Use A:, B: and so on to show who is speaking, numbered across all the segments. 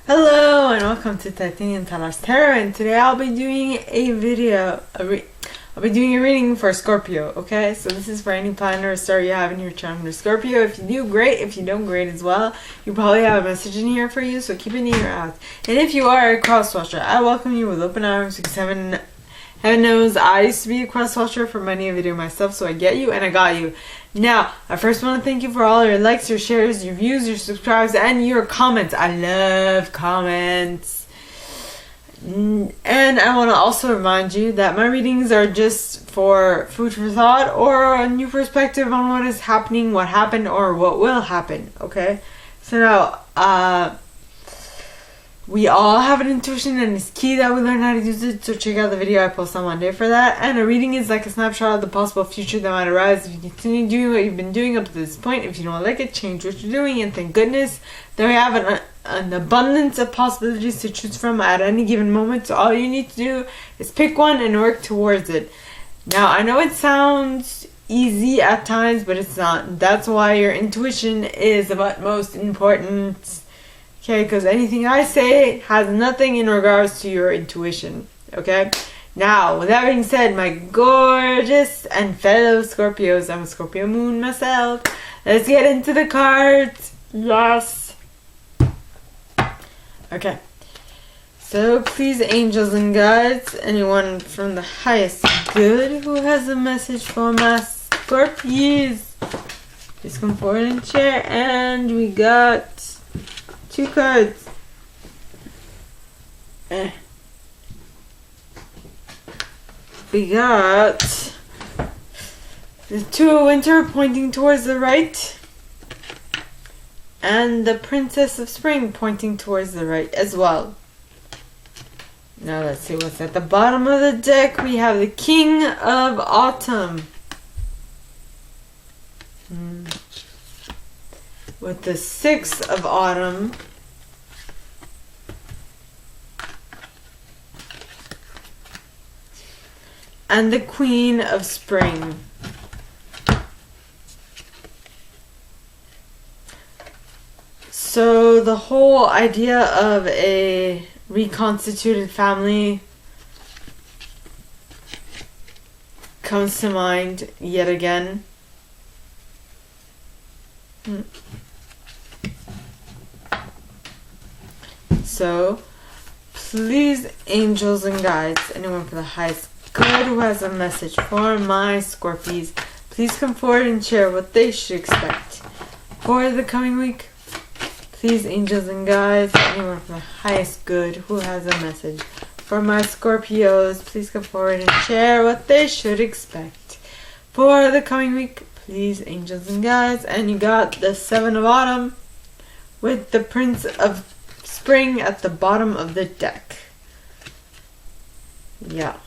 A: Hello and welcome to Titanium Talos Tarot, and today I'll be doing a video, I'll be doing a reading for Scorpio, okay? So this is for any planet or star you have in your chart under Scorpio. If you do, great. If you don't, great as well. You probably have a message in here for you, so keep an ear out. And if you are a cross-watcher, I welcome you with open arms because heaven knows I used to be a cross-watcher for many a video myself, so I get you and I got you. Now, I first want to thank you for all your likes, your shares, your views, your subscribes, and your comments. I love comments. And I want to also remind you that my readings are just for food for thought or a new perspective on what is happening, what happened, or what will happen, okay? So now, we all have an intuition, and it's key that we learn how to use it. So check out the video I post on Monday for that. And a reading is like a snapshot of the possible future that might arise if you continue doing what you've been doing up to this point. If you don't like it, change what you're doing. And thank goodness that we have an abundance of possibilities to choose from at any given moment. So all you need to do is pick one and work towards it. Now, I know it sounds easy at times, but it's not. That's why your intuition is of utmost importance. Okay, because anything I say has nothing in regards to your intuition. Okay? Now, with that being said, my gorgeous and fellow Scorpios, I'm a Scorpio moon myself. Let's get into the cards. Yes. Okay. So, please, angels and guides, anyone from the highest good who has a message for my Scorpios, please come forward and share. And we got 2 cards. We got the 2 of Winter pointing towards the right, and the Princess of Spring pointing towards the right as well. Now let's see what's at the bottom of the deck. We have the King of Autumn. With the 6 of Autumn. And the Queen of Spring. So the whole idea of a reconstituted family comes to mind yet again. So, please, angels and guides, anyone for the highest good who has a message for my Scorpies, please come forward and share what they should expect for the coming week. Please, angels and guides, anyone for the highest good who has a message for my Scorpios, please come forward and share what they should expect for the coming week. Please, angels and guides. And you got the 7 of Autumn with the Prince of Spring at the bottom of the deck. Yeah.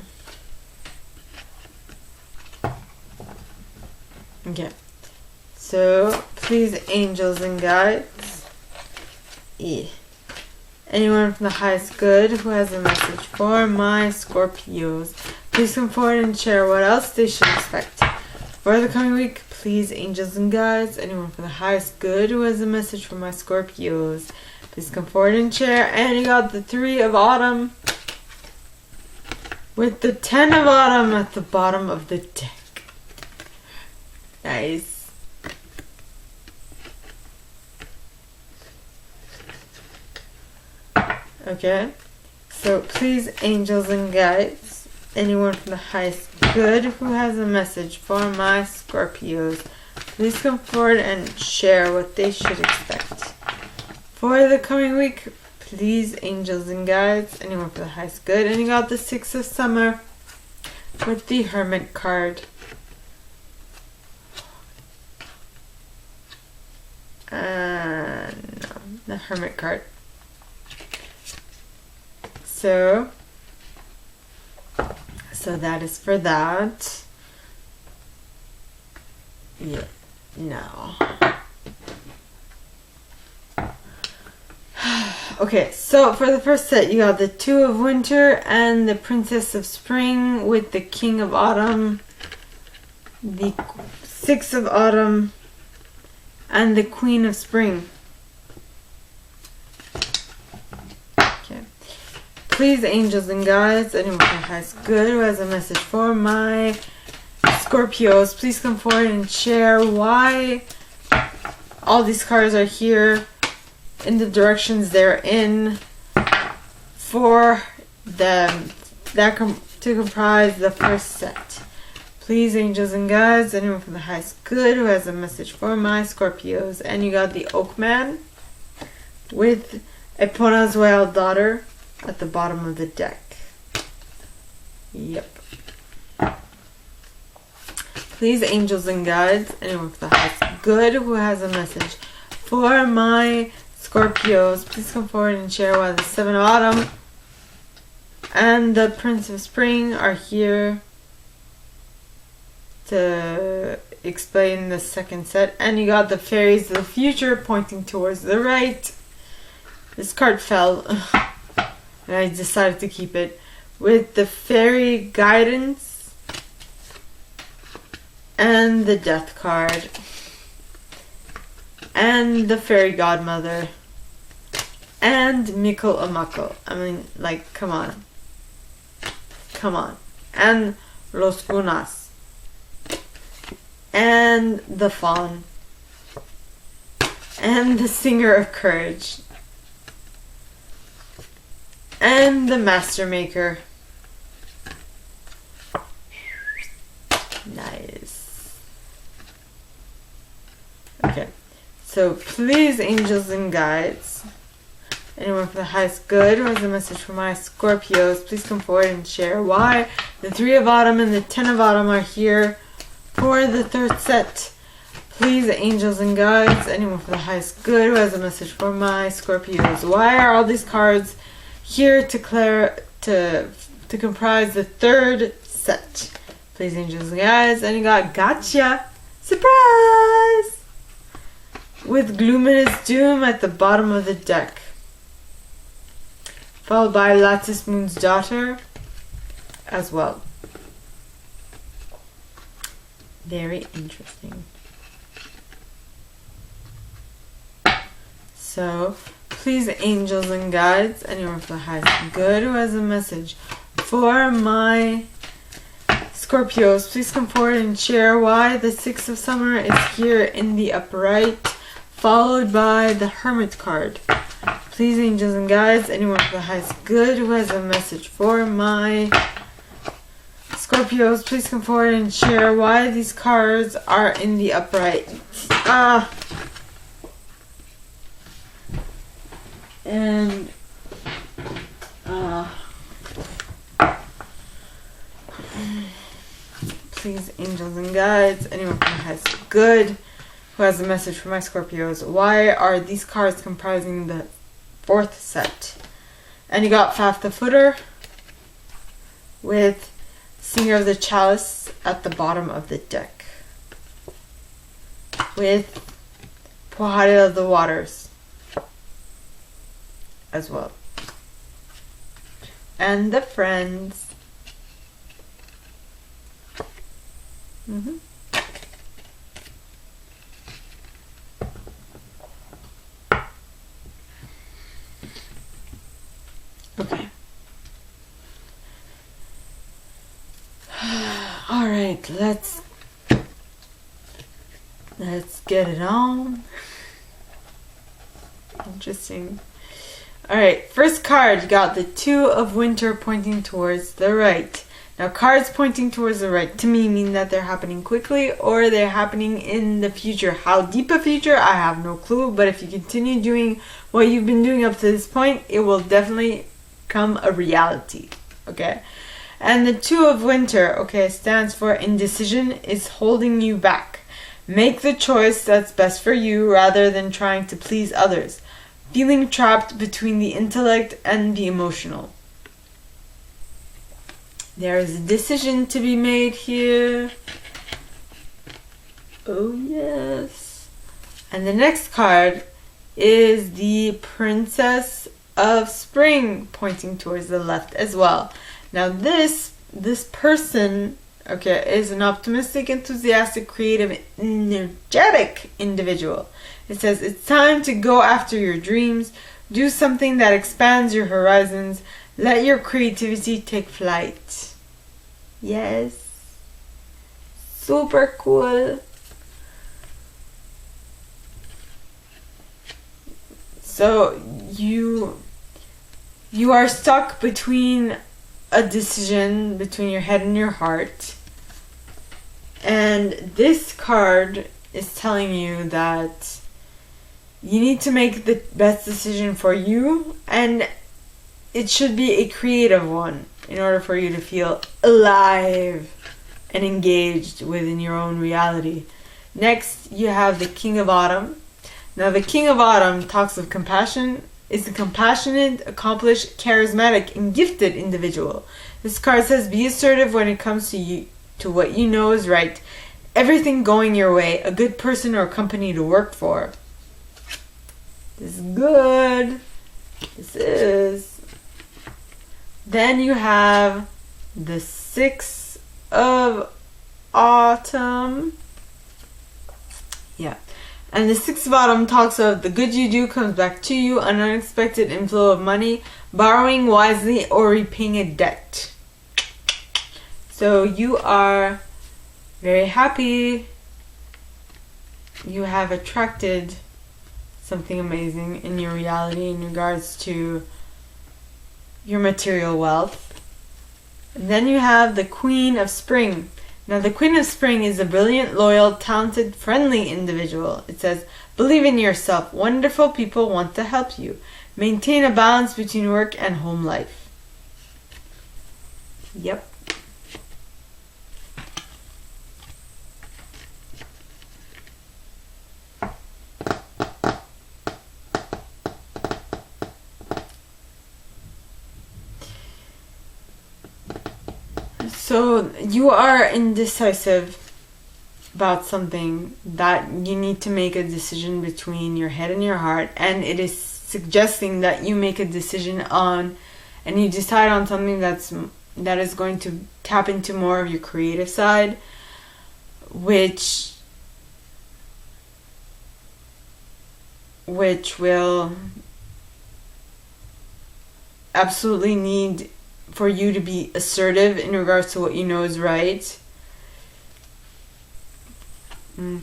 A: Okay. So, please, angels and guides. Anyone from the highest good who has a message for my Scorpios, please come forward and share what else they should expect for the coming week. Please, angels and guides, anyone from the highest good who has a message for my Scorpios, please come forward and share. And you got the 3 of Autumn with the 10 of Autumn at the bottom of the deck. Nice. Okay. So please, angels and guides, anyone from the highest good who has a message for my Scorpios, please come forward and share what they should expect for the coming week. Please, angels and guides, anyone for the highest good. And you got the 6 of Summer with the Hermit card. No, the Hermit card. So that is for that. Yeah, no. Okay, so for the first set, you got the 2 of Winter and the Princess of Spring with the King of Autumn, the 6 of Autumn, and the Queen of Spring. Please, angels and guides, anyone with the highest good who has a message for my Scorpios, please come forward and share why all these cards are here in the directions they're in for them to comprise the first set. Please, angels and guides, anyone from the highest good who has a message for my Scorpios. And you got the Oak Man with Epona's Wild Daughter at the bottom of the deck. Yep. Please, angels and guides, anyone from the highest good who has a message for my Scorpios, please come forward and share why the Seven of Autumn and the Prince of Spring are here to explain the second set. And you got the Fairies of the Future pointing towards the right. This card fell and I decided to keep it, with the Fairy Guidance and the Death card and the Fairy Godmother and Mikkel Amako. I mean, like, come on. Come on. And Los Gunas. And the Fawn. And the Singer of Courage. And the Master Maker. Nice. Okay. So please, angels and guides, anyone for the highest good who has a message for my Scorpios, please come forward and share why the Three of Autumn and the Ten of Autumn are here for the third set. Please, angels and guides, anyone for the highest good who has a message for my Scorpios. Why are all these cards here to comprise the third set? Please, angels and guides, and you got Gotcha! Surprise! With Gluminous Doom at the bottom of the deck. Followed by Lattice Moon's Daughter as well. Very interesting. So, please, angels and guides, anyone for the highest good who has a message for my Scorpios, please come forward and share why the Six of Summer is here in the upright, followed by the Hermit card. Please, angels and guides, anyone for the highest good who has a message for my Scorpios, please come forward and share why these cards are in the upright. Please, angels and guides, anyone who has good, who has a message for my Scorpios, why are these cards comprising the fourth set? And you got Faf the Footer with Singer of the Chalice at the bottom of the deck, with Pohari of the Waters as well, and the Friends. Okay. All right, let's get it on. Interesting. All right, first card, you got the Two of Winter pointing towards the right. Now, cards pointing towards the right to me mean that they're happening quickly or they're happening in the future. How deep a future, I have no clue, but if you continue doing what you've been doing up to this point, it will definitely come a reality, okay? And the Two of Winter, okay, stands for indecision, is holding you back. Make the choice that's best for you rather than trying to please others. Feeling trapped between the intellect and the emotional. There is a decision to be made here. Oh yes. And the next card is the Princess of Spring pointing towards the left as well. Now this person, okay, is an optimistic, enthusiastic, creative, energetic individual. It says it's time to go after your dreams, do something that expands your horizons, Let your creativity take flight. Yes. Super cool. So you are stuck between a decision between your head and your heart. And this card is telling you that you need to make the best decision for you, and it should be a creative one in order for you to feel alive and engaged within your own reality. Next, you have the King of Autumn. Now, the King of Autumn talks of compassion, is a compassionate, accomplished, charismatic, and gifted individual. This card says, be assertive when it comes to you, to what you know is right. Everything going your way, a good person or company to work for. This is good. This is. Then you have the Six of Autumn. Yeah. And the Six of Autumn talks of the good you do comes back to you, an unexpected inflow of money, borrowing wisely, or repaying a debt. So you are very happy. You have attracted something amazing in your reality in regards to your material wealth. And then you have the Queen of Spring. Now, the Queen of Spring is a brilliant, loyal, talented, friendly individual. It says, believe in yourself. Wonderful people want to help you. Maintain a balance between work and home life. Yep. So you are indecisive about something that you need to make a decision between your head and your heart, and it is suggesting that you make a decision on, and you decide on something that is going to tap into more of your creative side, which will absolutely need for you to be assertive in regards to what you know is right. Yeah.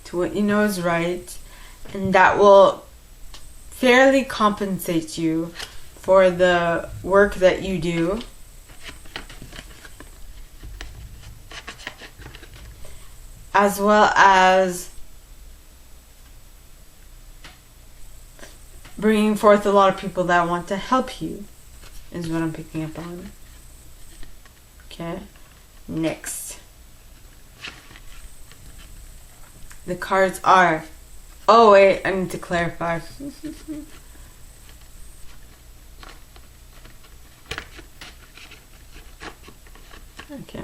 A: To what you know is right, and that will fairly compensate you for the work that you do. As well as bringing forth a lot of people that want to help you, is what I'm picking up on. Okay, next. The cards are... Oh wait, I need to clarify. Okay,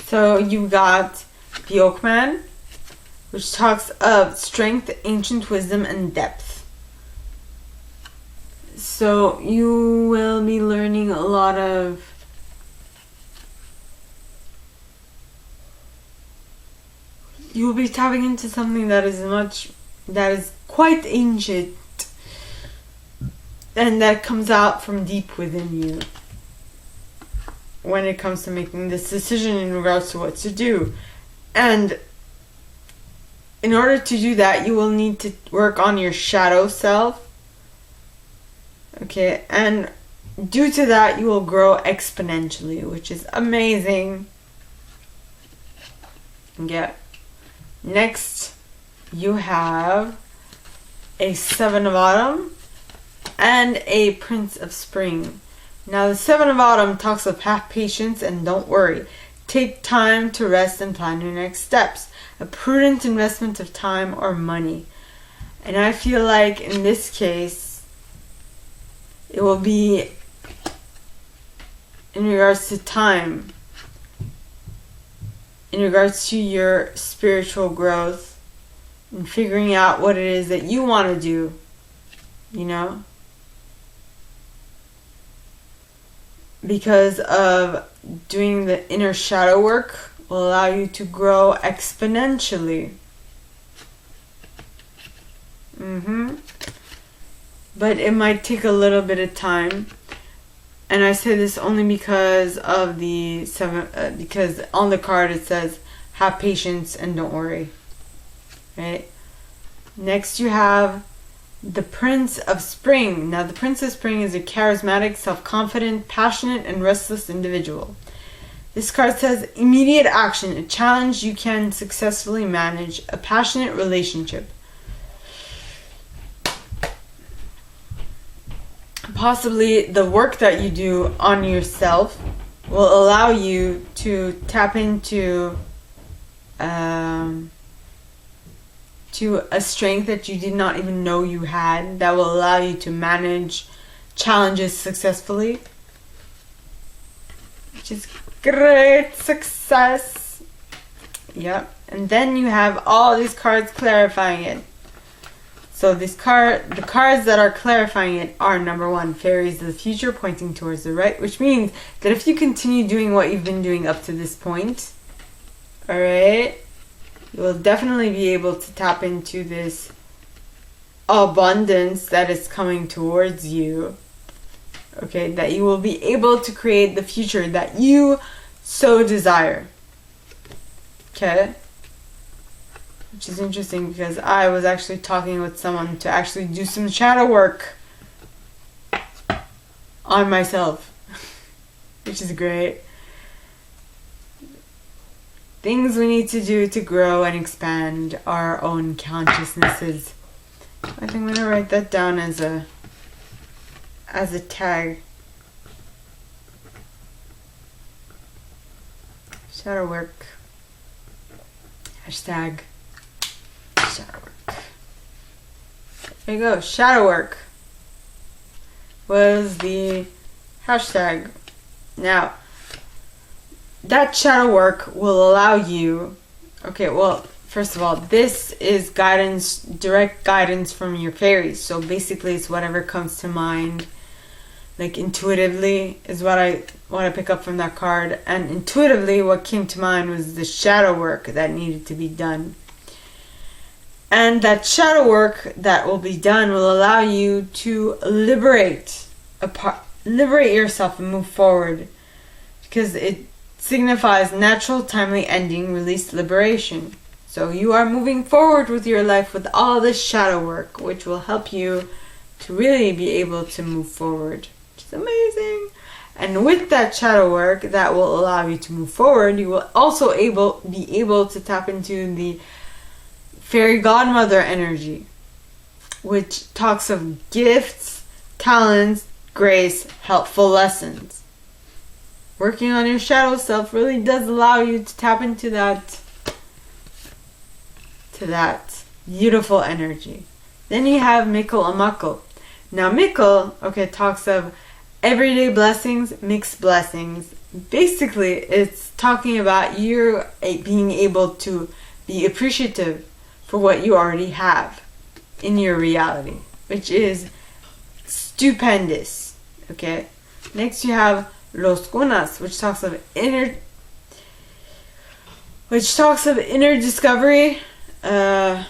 A: so you got the Oakman, which talks of strength, ancient wisdom, and depth. So you will be learning a lot of you will be tapping into something that is quite ancient, and that comes out from deep within you when it comes to making this decision in regards to what to do. And in order to do that, you will need to work on your shadow self. Okay, and due to that, you will grow exponentially, which is amazing. Yeah. Next, you have a Seven of Autumn and a Prince of Spring. Now, the Seven of Autumn talks of have patience and don't worry. Take time to rest and plan your next steps. A prudent investment of time or money. And I feel like in this case, it will be in regards to time, in regards to your spiritual growth and figuring out what it is that you want to do, you know? Because of doing the inner shadow work will allow you to grow exponentially. But it might take a little bit of time. And I say this only because of the because on the card it says, have patience and don't worry. Right? Next you have the Prince of Spring. Now the Prince of Spring is a charismatic, self-confident, passionate, and restless individual. This card says immediate action, a challenge you can successfully manage, a passionate relationship. Possibly the work that you do on yourself will allow you to tap into to a strength that you did not even know you had, that will allow you to manage challenges successfully, which is great success. Yep. And then you have all these cards clarifying it. So the cards that are clarifying it are, number one, fairies of the future pointing towards the right, which means that if you continue doing what you've been doing up to this point, alright, you will definitely be able to tap into this abundance that is coming towards you. Okay, that you will be able to create the future that you so desire. Okay? Which is interesting because I was actually talking with someone to actually do some shadow work on myself, which is great. Things we need to do to grow and expand our own consciousnesses. I think I'm gonna write that down as a tag. Shadow work. Hashtag shadow work. There you go. Shadow work was the hashtag. Now, that shadow work will allow you, okay, well, first of all, this is guidance, direct guidance from your fairies. So basically it's whatever comes to mind, like intuitively is what I pick up from that card. And intuitively what came to mind was the shadow work that needed to be done. And that shadow work that will be done will allow you to liberate yourself and move forward, because it signifies natural, timely ending, release, liberation. So you are moving forward with your life with all this shadow work, which will help you to really be able to move forward, which is amazing. And with that shadow work that will allow you to move forward, you will also be able to tap into the fairy godmother energy, which talks of gifts, talents, grace, helpful lessons. Working on your shadow self really does allow you to tap into that beautiful energy. Then you have Mikkel and Makkel. Now Mikkel, okay, talks of everyday blessings, mixed blessings. Basically, it's talking about you being able to be appreciative for what you already have in your reality, which is stupendous. Okay. Next you have Los Gunas, which talks of inner discovery. Well,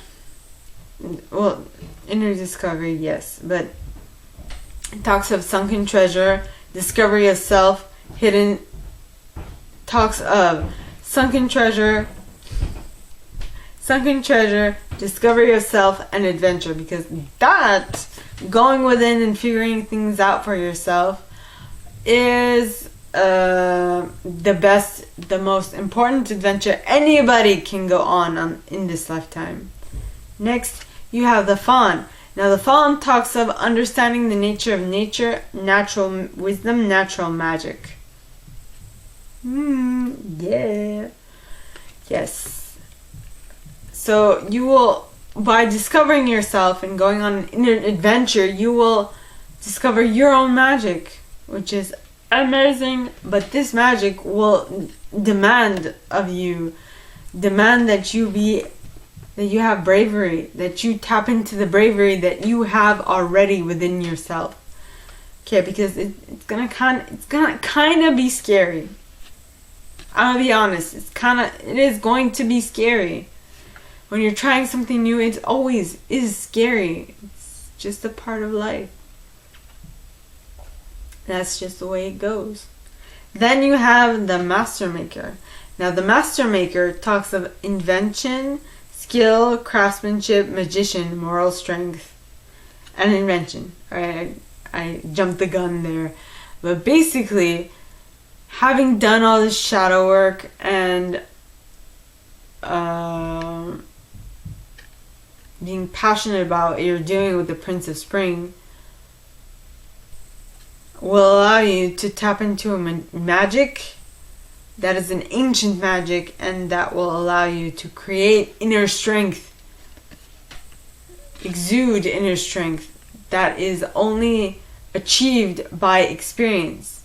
A: inner discovery, yes, but it talks of sunken treasure, discovery of self, hidden. Talks of sunken treasure, discovery of self, and adventure, because that, going within and figuring things out for yourself, is the best, the most important adventure anybody can go on in this lifetime. Next, you have the Fawn. Now the Fawn talks of understanding the nature of nature, natural wisdom, natural magic. Yeah. Yes. So you will, by discovering yourself and going on an adventure, you will discover your own magic, which is amazing. But this magic will demand of you, that you have bravery, that you tap into the bravery that you have already within yourself. Okay, because it's gonna kind of be scary. I'll be honest, it is going to be scary. when you're trying something new, it always is scary. It's just a part of life. That's just the way it goes. Then you have the Master Maker. Now the Master Maker talks of invention, skill, craftsmanship, magician, moral strength, and invention. Alright, I jumped the gun there. But basically, having done all this shadow work and being passionate about what you're doing with the Prince of Spring will allow you to tap into a magic that is an ancient magic, and that will allow you to create inner strength, exude inner strength that is only achieved by experience,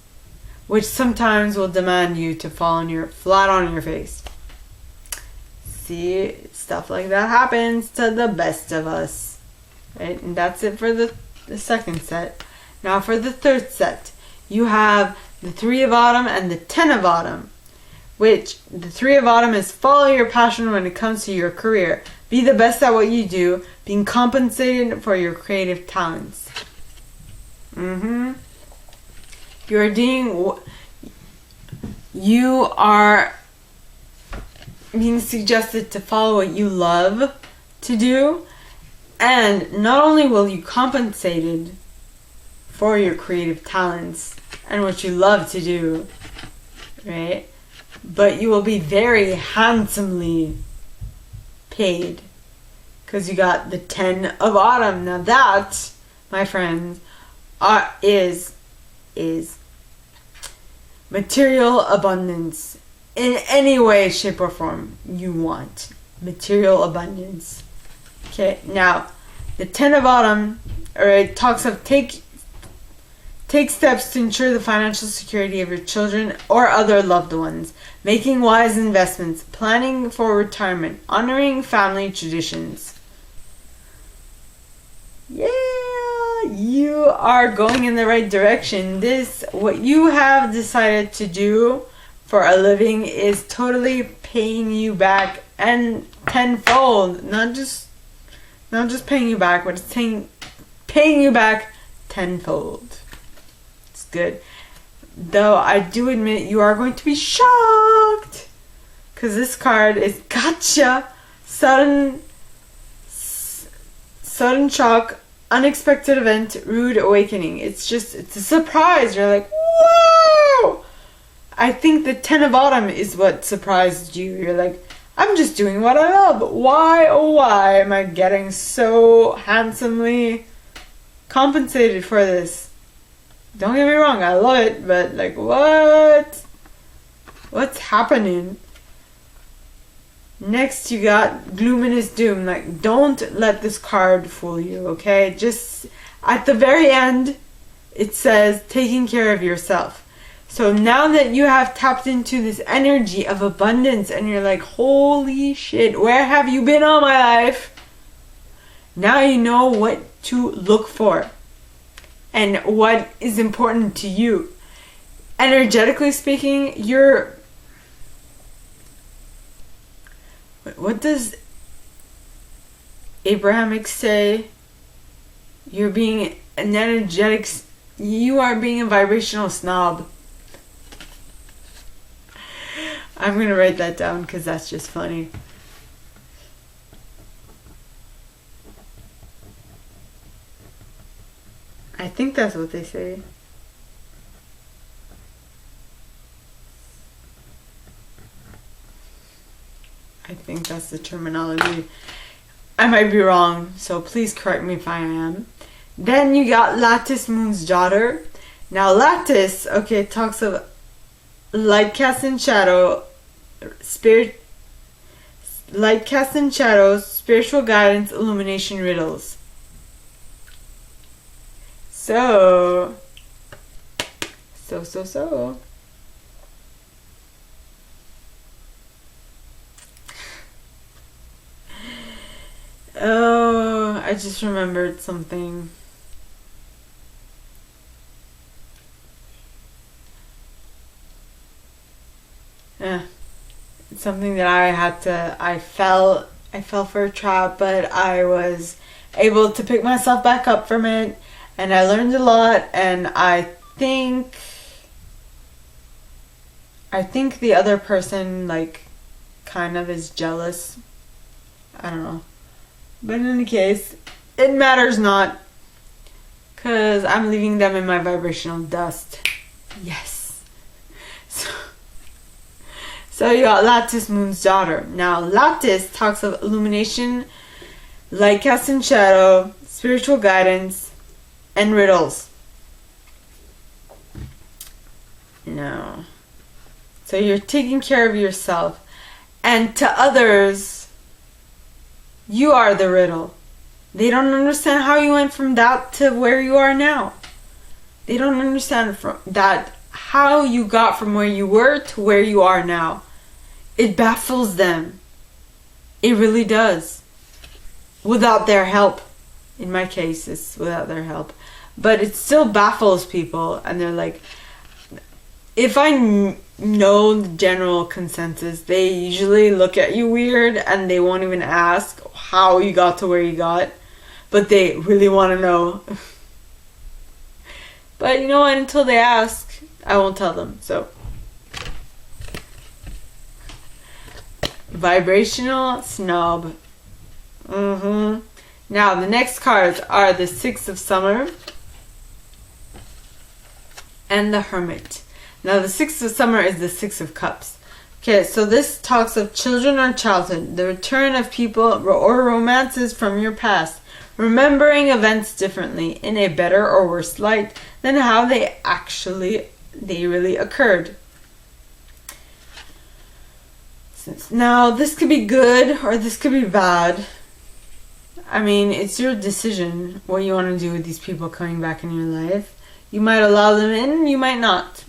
A: which sometimes will demand you to fall flat on your face. See, stuff like that happens to the best of us, right? And that's it for the second set. Now for the third set, you have the Three of Autumn and the Ten of Autumn, which the Three of Autumn is follow your passion when it comes to your career. Be the best at what you do, being compensated for your creative talents. You are being suggested to follow what you love to do, and not only will you compensated for your creative talents and what you love to do, right? But you will be very handsomely paid because you got the Ten of Autumn. Now that, my friends, is material abundance in any way, shape, or form you want. Material abundance. Okay, now the Ten of Autumn, alright, talks of take steps to ensure the financial security of your children or other loved ones, making wise investments, planning for retirement, honoring family traditions. Yeah, you are going in the right direction. What you have decided to do for a living is totally paying you back, and tenfold. Not just paying you back, but it's paying you back tenfold. It's good. Though I do admit you are going to be shocked, because this card is gotcha. Sudden shock, unexpected event, rude awakening. It's a surprise. You're like, whoa! I think the Ten of Autumn is what surprised you. You're like, I'm just doing what I love. Why, oh why am I getting so handsomely compensated for this? Don't get me wrong, I love it, but like, what? What's happening? Next, you got Gloominous Doom. Like, don't let this card fool you, okay? Just at the very end, it says taking care of yourself. So now that you have tapped into this energy of abundance and you're like, holy shit, where have you been all my life? Now you know what to look for and what is important to you. Energetically speaking, what does Abrahamic say? You're being an energetic, you are being a vibrational snob. I'm going to write that down because that's just funny. I think that's what they say. I think that's the terminology. I might be wrong, so please correct me if I am. Then you got Lattice, Moon's Daughter. Now Lattice, okay, talks of light cast in shadow, light cast in shadows, spiritual guidance, illumination, riddles. So. Oh, I just remembered something. Yeah, it's something that I felt I fell for a trap, but I was able to pick myself back up from it, and I learned a lot. And I think the other person, like, kind of is jealous. I don't know. But in any case, it matters not, because I'm leaving them in my vibrational dust. Yes. So you got Lattice, Moon's daughter. Now, Lattice talks of illumination, light cast and shadow, spiritual guidance, and riddles. No. So you're taking care of yourself. And to others, you are the riddle. They don't understand how you went from that to where you are now. They don't understand how you got from where you were to where you are now. It baffles them. It really does. Without their help. In my case, it's without their help. But it still baffles people. And they're like, if I know the general consensus, they usually look at you weird and they won't even ask how you got to where you got. But they really want to know. But you know what? Until they ask, I won't tell them. So, vibrational snob. Now, the next cards are the Six of Summer and the Hermit. Now, the Six of Summer is the Six of Cups. Okay, so this talks of children or childhood, the return of people or romances from your past, remembering events differently in a better or worse light than how they really occurred. Now, this could be good or this could be bad. I mean, it's your decision what you want to do with these people coming back in your life. You might allow them in, you might not.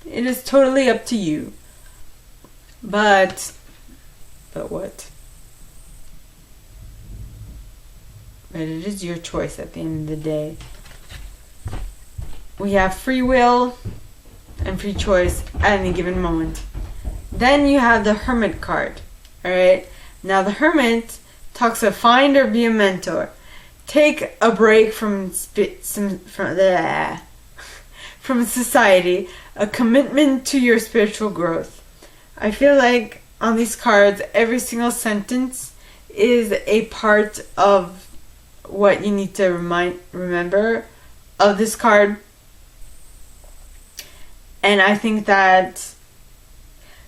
A: It is totally up to you. But what? But it is your choice at the end of the day. We have free will and free choice at any given moment. Then you have the Hermit card. Alright? Now the Hermit talks of find or be a mentor. Take a break from society. A commitment to your spiritual growth. I feel like on these cards, every single sentence is a part of what you need to remember of this card. And I think that,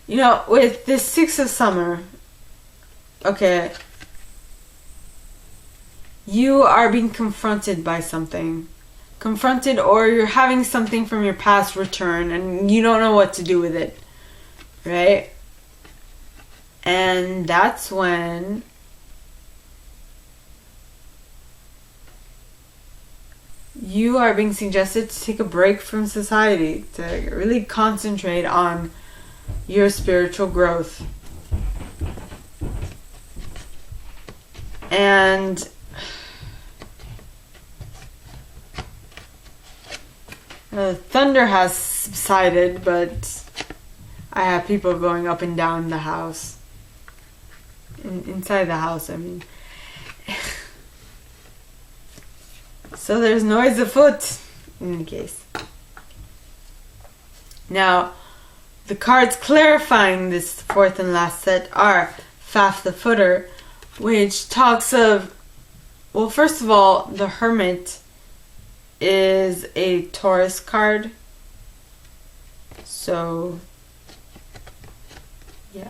A: you know, with this Six of Summer, okay, you are being confronted by something. Confronted, or you're having something from your past return and you don't know what to do with it. Right? And that's when you are being suggested to take a break from society, to really concentrate on your spiritual growth. And thunder has subsided, but I have people going up and down the house. Inside the house, I mean. So there's noise afoot, in any case. Now, the cards clarifying this fourth and last set are Faf the Footer, which talks of, well, first of all, the Hermit is a Taurus card. So, yeah.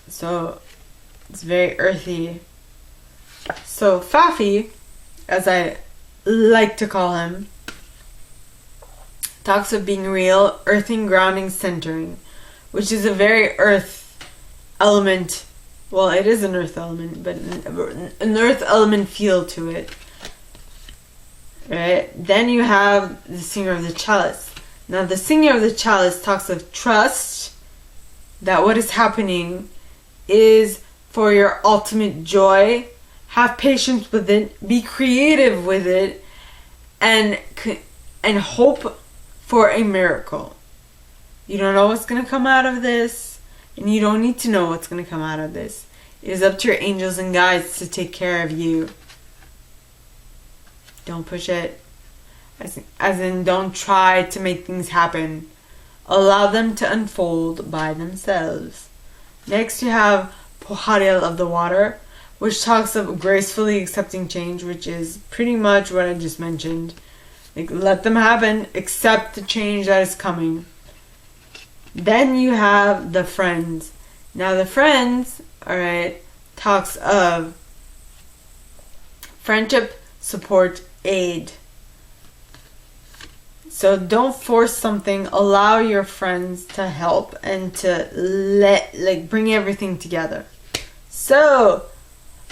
A: So, it's very earthy. So, Fafi, as I like to call him, talks of being real, earthing, grounding, centering, which is a very earth element. Well, it is an earth element, but an earth element feel to it. Right? Then you have the Singer of the Chalice. Now, the Singer of the Chalice talks of trust that what is happening is for your ultimate joy. Have patience with it. Be creative with it. And hope for a miracle. You don't know what's going to come out of this, and you don't need to know what's going to come out of this. It is up to your angels and guides to take care of you. Don't push it. As in, don't try to make things happen. Allow them to unfold by themselves. Next, you have Pohariel of the water, which talks of gracefully accepting change, which is pretty much what I just mentioned. Like, let them happen. Accept the change that is coming. Then you have the friends. Now the friends, alright, talks of friendship, support, aid. So don't force something. Allow your friends to help and to bring everything together. So,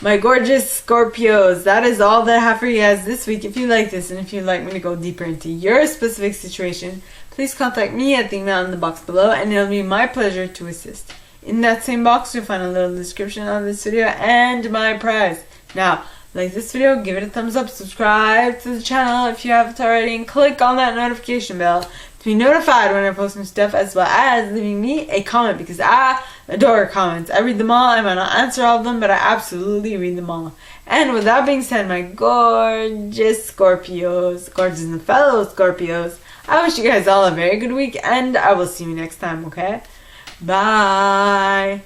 A: my gorgeous Scorpios, that is all that I have for you guys this week. If you like this and if you'd like me to go deeper into your specific situation, please contact me at the email in the box below, and it'll be my pleasure to assist. In that same box, you'll find a little description of this video and my prize. Now, like this video, give it a thumbs up, subscribe to the channel if you haven't already, and click on that notification bell to be notified when I post new stuff, as well as leaving me a comment, because I adore comments. I read them all. I might not answer all of them, but I absolutely read them all. And with that being said, my gorgeous Scorpios, gorgeous and fellow Scorpios, I wish you guys all a very good week, and I will see you next time, okay? Bye!